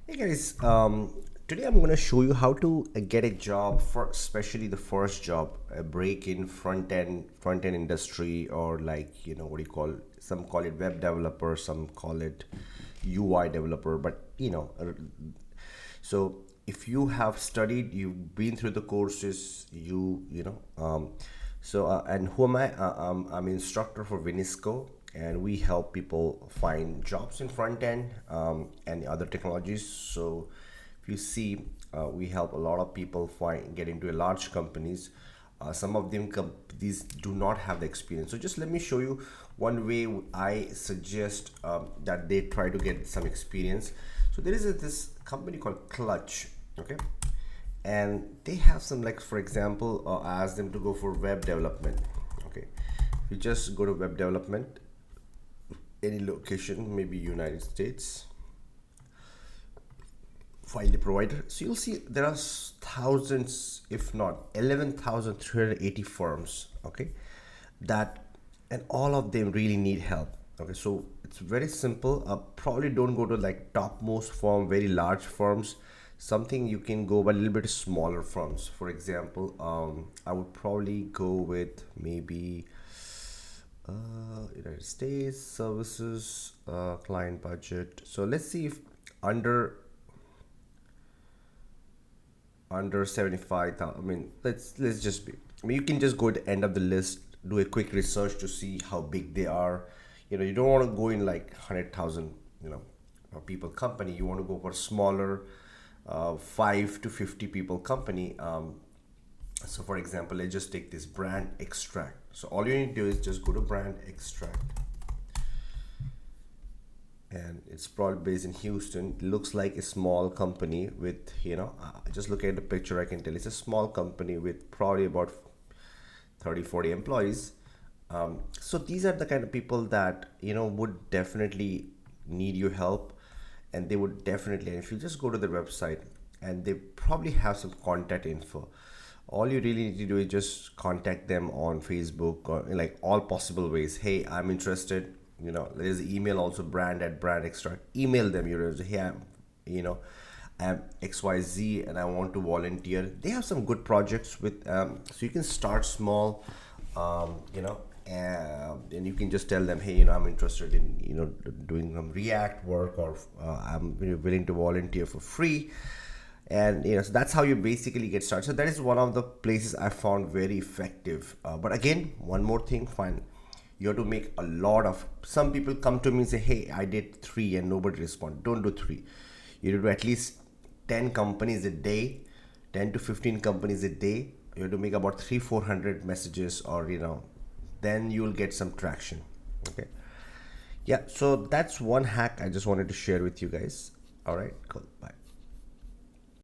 Hey guys, today I'm going to show you how to get a job for especially the first job, a break in front end industry, or like what do you call, some call it web developer, some call it UI developer, but so if you have studied, you've been through the courses, and who am I? I'm instructor for Wynisco, and we help people find jobs in front end and other technologies. So if you see, we help a lot of people find get into a large companies. Some of them these do not have the experience. So just let me show you one way I suggest that they try to get some experience. So there is this company called Clutch, okay, and they have some, like for example, I asked them to go for web development. Okay, if you just go to web development, any location, maybe United States, find the provider. So you'll see there are thousands, if not 11,380 firms, okay, that, and all of them really need help. Okay, so it's very simple. Probably don't go to like topmost firm, very large firms. Something you can go by a little bit smaller firms. For example, I would probably go with maybe United States services, client budget. So let's see if under under 75,000. I mean, let's just be, I mean, you can just go to the end of the list, do a quick research to see how big they are. You don't want to go in like 100,000 people company. You want to go for smaller, 5 to 50 people company. So for example, let's just take this brand extract. So all you need to do is just go to brand extract, and it's probably based in Houston. It looks like a small company with, just look at the picture, I can tell it's a small company with probably about 30, 40 employees. So these are the kind of people that, would definitely need your help, and they would definitely, and if you just go to their website, and they probably have some contact info. All you really need to do is just contact them on Facebook, or in like all possible ways. Hey, I'm interested. There's email also, brand at brand extract. Email them. Hey, I'm XYZ and I want to volunteer. They have some good projects with, so you can start small, and you can just tell them, hey, I'm interested in, doing some React work, or I'm willing to volunteer for free. And so that's how you basically get started. So that is one of the places I found very effective. But again, one more thing, fine, you have to make a lot of, some people come to me and say, hey, I did 3 and nobody responded. Don't do 3. You do at least 10 companies a day, 10 to 15 companies a day. You have to make about 300-400 messages, or then you'll get some traction. Okay, yeah, so that's one hack I just wanted to share with you guys. All right, cool, bye.